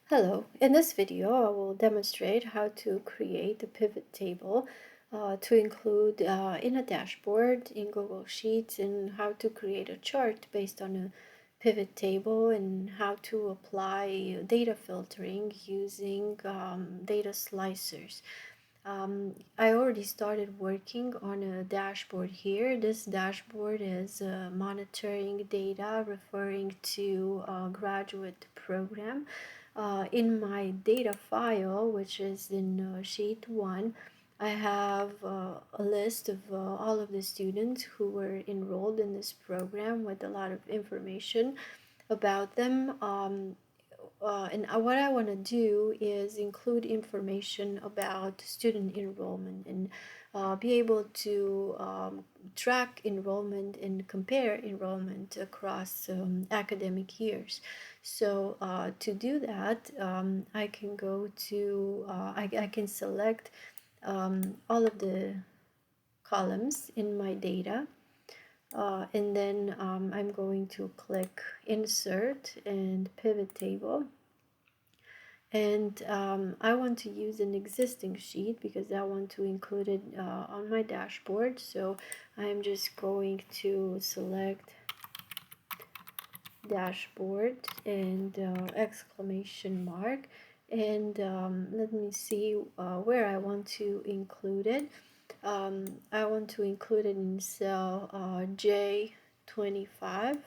Hello, in this video I will demonstrate how to create a pivot table to include in a dashboard in Google Sheets, and how to create a chart based on a pivot table, and how to apply data filtering using data slicers. I already started working on a dashboard here. This dashboard is monitoring data referring to a graduate program. In my data file, which is in sheet 1, I have a list of all of the students who were enrolled in this program with a lot of information about them. And what I want to do is include information about student enrollment, and be able to track enrollment and compare enrollment across academic years. So to do that, I can go to, I can select all of the columns in my data. And then I'm going to click Insert and Pivot Table. And I want to use an existing sheet because I want to include it on my dashboard. So I'm just going to select dashboard and exclamation mark, and let me see where I want to include it. I want to include it in cell J25,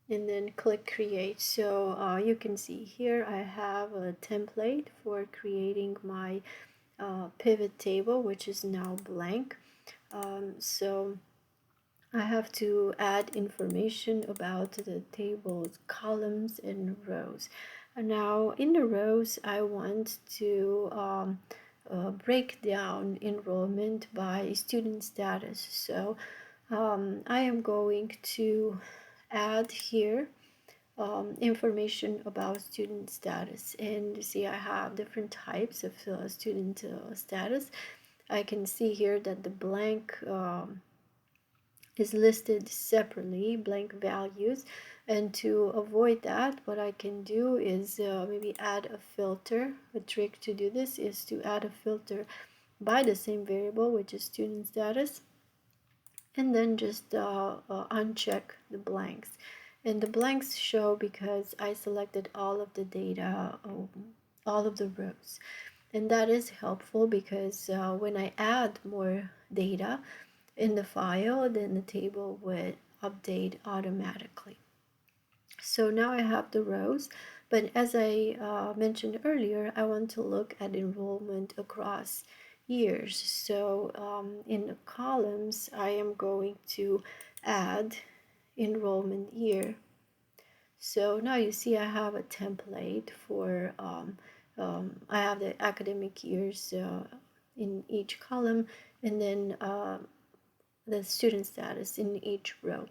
and then click create. So you can see here I have a template for creating my pivot table, which is now blank. So I have to add information about the table's columns and rows. And now in the rows, I want to break down enrollment by student status. So I am going to add here information about student status. And you see I have different types of student status. I can see here that the blank is listed separately, blank values. And to avoid that, what I can do is maybe add a filter. A trick to do this is to add a filter by the same variable, which is student status, and then just uncheck the blanks. And the blanks show because I selected all of the data, all of the rows. And that is helpful because when I add more data in the file, then the table would update automatically. So now I have the rows, but as I mentioned earlier, I want to look at enrollment across years. So in the columns, I am going to add enrollment year. So now you see I have a template for, I have the academic years in each column, and then the student status in each row.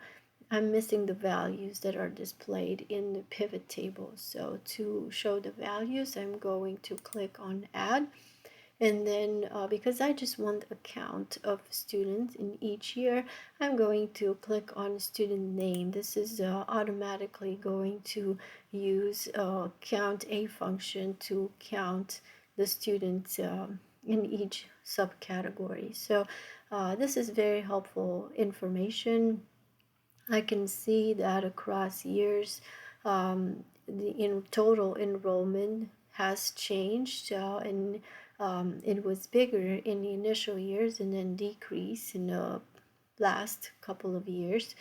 I'm missing the values that are displayed in the pivot table. So to show the values, I'm going to click on Add. And then because I just want a count of students in each year, I'm going to click on student name. This is automatically going to use count a function to count the students in each subcategory. So this is very helpful information. I can see that across years, the total enrollment has changed, and it was bigger in the initial years and then decreased in the last couple of years.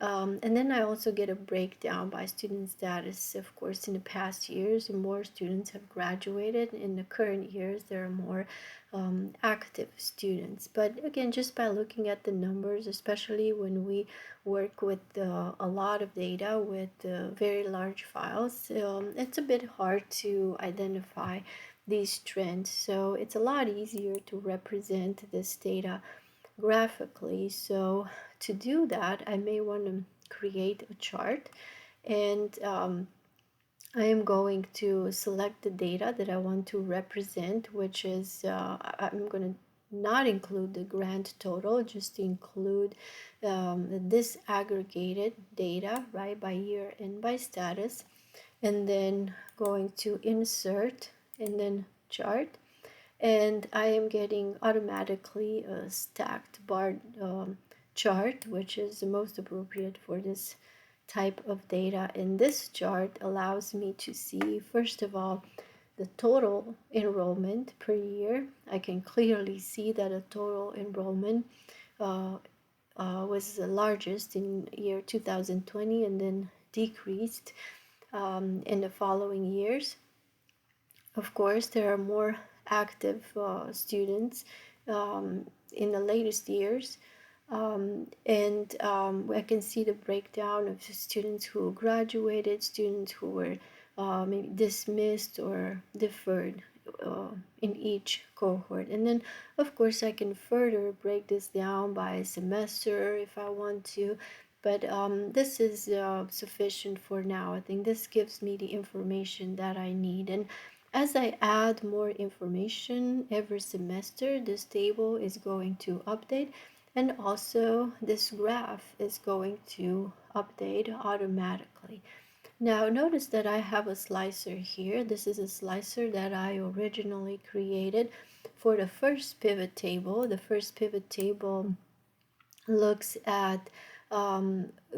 And then I also get a breakdown by student status. Of course, in the past years, more students have graduated. In the current years, there are more active students. But again, just by looking at the numbers, especially when we work with a lot of data with very large files, it's a bit hard to identify these trends. So it's a lot easier to represent this data graphically. So to do that, I may want to create a chart, and I am going to select the data that I want to represent, which is I'm going to not include the grand total, just include this aggregated data, right, by year and by status, and then going to insert and then chart, and I am getting automatically a stacked bar chart, which is the most appropriate for this type of data. And this chart allows me to see, first of all, the total enrollment per year. I can clearly see that a total enrollment uh, was the largest in year 2020 and then decreased in the following years. Of course, there are more active students in the latest years, and I can see the breakdown of students who graduated, students who were maybe dismissed or deferred in each cohort. And then, of course, I can further break this down by semester if I want to, but this is sufficient for now. I think this gives me the information that I need. And as I add more information every semester, this table is going to update, and also this graph is going to update automatically. Now notice that I have a slicer here. This is a slicer that I originally created for the first pivot table. The first pivot table looks at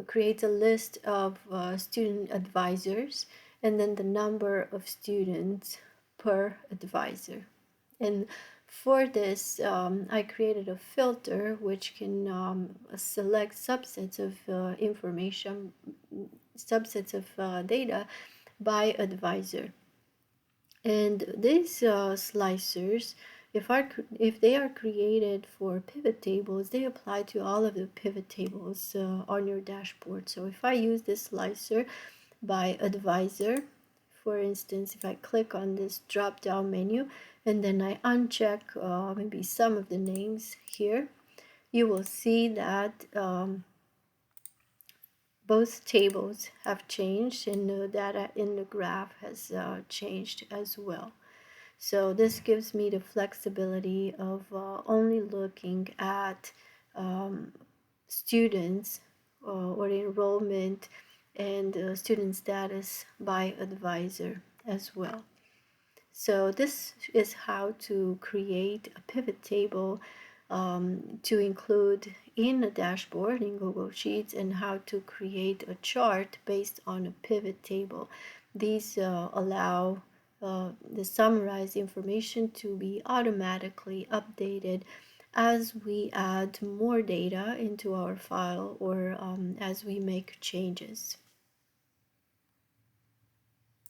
creates a list of student advisors and then the number of students per advisor. And for this, I created a filter which can select subsets of information, subsets of data by advisor. And these slicers, if they are created for pivot tables, they apply to all of the pivot tables on your dashboard. So if I use this slicer by advisor, for instance, if I click on this drop down menu and then I uncheck maybe some of the names here, you will see that both tables have changed and the data in the graph has changed as well. So this gives me the flexibility of only looking at students or enrollment and student status by advisor as well. So this is how to create a pivot table to include in a dashboard in Google Sheets, and how to create a chart based on a pivot table. These allow the summarized information to be automatically updated as we add more data into our file or as we make changes.